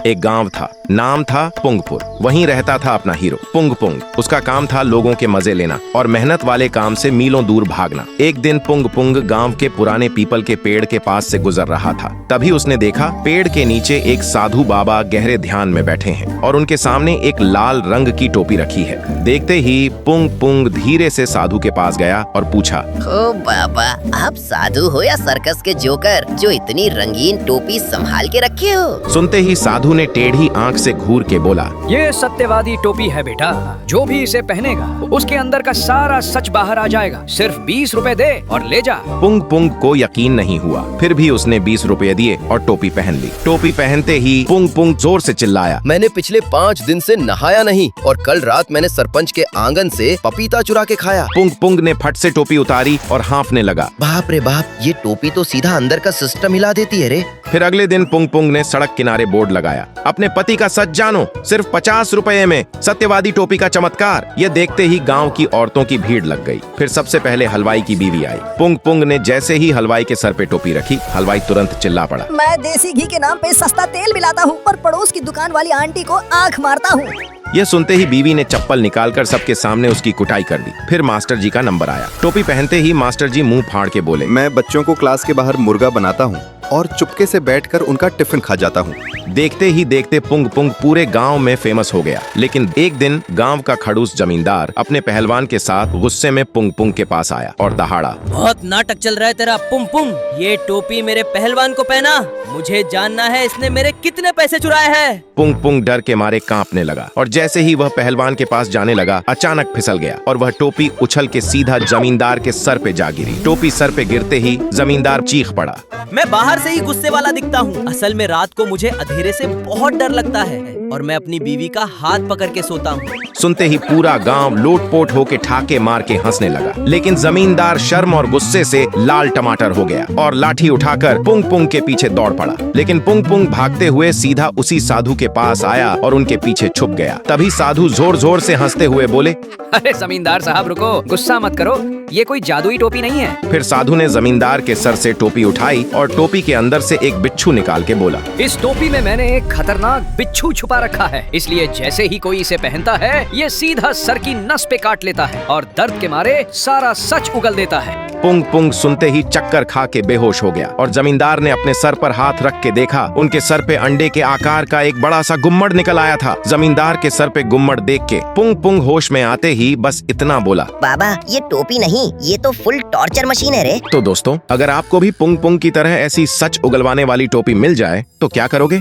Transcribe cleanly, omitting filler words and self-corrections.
एक गांव था, नाम था पुंगपुर। वहीं रहता था अपना हीरो पुंग पुंग। उसका काम था लोगों के मजे लेना और मेहनत वाले काम से मीलों दूर भागना। एक दिन पुंग पुंग गांव के पुराने पीपल के पेड़ के पास से गुजर रहा था। तभी उसने देखा पेड़ के नीचे एक साधु बाबा गहरे ध्यान में बैठे हैं और उनके सामने एक लाल रंग की टोपी रखी है। देखते ही पुंग पुंग धीरे से साधु के पास गया और पूछा, ओ बाबा, आप साधु हो या सर्कस के जोकर जो इतनी रंगीन टोपी संभाल के रखे हो? सुनते ही साधु ने टेढ़ी आंख से घूर के बोला, ये सत्यवादी टोपी है बेटा। जो भी इसे पहनेगा उसके अंदर का सारा सच बाहर आ जाएगा। सिर्फ 20 रुपए दे और ले जा। पुंग पुंग को यकीन नहीं हुआ, फिर भी उसने 20 रुपए दिए और टोपी पहन ली। टोपी पहनते ही पुंग पुंग जोर से चिल्लाया, मैंने पिछले 5 दिन से नहाया नहीं और कल रात मैंने सरपंच के आंगन से पपीता चुरा के खाया। पुंग पुंग ने फट से टोपी उतारी और हाँफने लगा। बाप रे बाप, ये टोपी तो सीधा अंदर का सिस्टम हिला देती है रे। फिर अगले दिन पुंग पुंग ने सड़क किनारे बोर्ड लगाया, अपने पति का सच जानो, सिर्फ 50 रुपए में सत्यवादी टोपी का चमत्कार। ये देखते ही गांव की औरतों की भीड़ लग गई। फिर सबसे पहले हलवाई की बीवी आई। पुंग पुंग ने जैसे ही हलवाई के सर पे टोपी रखी, हलवाई तुरंत चिल्ला पड़ा, मैं देसी घी के नाम पे सस्ता तेल मिलाता हूँ और पड़ोस की दुकान वाली आंटी को आंख मारता हूँ। यह सुनते ही बीवी ने चप्पल निकालकर सबके सामने उसकी कुटाई कर दी। फिर मास्टर जी का नंबर आया। टोपी पहनते ही मास्टर जी मुंह फाड़ के बोले, मैं बच्चों को क्लास के बाहर मुर्गा बनाता हूँ और चुपके से बैठकर उनका टिफिन खा जाता हूँ। देखते ही देखते पुंग पुंग पूरे गांव में फेमस हो गया। लेकिन एक दिन गांव का खड़ूस जमींदार अपने पहलवान के साथ गुस्से में पुंग पुंग के पास आया और दहाड़ा, बहुत नाटक चल रहा है तेरा पुंग पुंग। ये टोपी मेरे पहलवान को पहना, मुझे जानना है इसने मेरे कितने पैसे चुराए हैं। पुंग पुंग डर के मारे कांपने लगा और जैसे ही वह पहलवान के पास जाने लगा, अचानक फिसल गया और वह टोपी उछल के सीधा जमींदार के सर पे जा गिरी। टोपी सर पे गिरते ही जमींदार चीख पड़ा, मैं बाहर से ही गुस्से वाला दिखता हूँ, असल में रात को मुझे अंधेरे से बहुत डर लगता है और मैं अपनी बीवी का हाथ पकड़ के सोता हूँ। सुनते ही पूरा गांव लोटपोट होके ठाके मार के हंसने लगा। लेकिन जमींदार शर्म और गुस्से से लाल टमाटर हो गया और लाठी उठाकर पुंग पुंग के पीछे दौड़ पड़ा। लेकिन पुंग पुंग भागते हुए सीधा उसी साधु के पास आया और उनके पीछे छुप गया। तभी साधु जोर जोर से हंसते हुए बोले, अरे जमींदार साहब रुको, गुस्सा मत करो, ये कोई जादुई टोपी नहीं है। फिर साधु ने जमींदार के सर से टोपी उठाई और टोपी के अंदर से एक बिच्छू निकाल के बोला, इस टोपी में मैंने एक खतरनाक बिच्छू छुपा रखा है, इसलिए जैसे ही कोई इसे पहनता है ये सीधा सर की नस पे काट लेता है और दर्द के मारे सारा सच उगल देता है। पुंग पुंग सुनते ही चक्कर खा के बेहोश हो गया और जमींदार ने अपने सर पर हाथ रख के देखा, उनके सर पे अंडे के आकार का एक बड़ा सा गुम्मड़ निकल आया था। जमींदार के सर पे गुम्मड़ देख के पुंग पुंग होश में आते ही बस इतना बोला, बाबा ये टोपी नहीं, ये तो फुल टॉर्चर मशीन है रे। तो दोस्तों, अगर आपको भी पुंग पुंग की तरह ऐसी सच उगलवाने वाली टोपी मिल जाए तो क्या करोगे?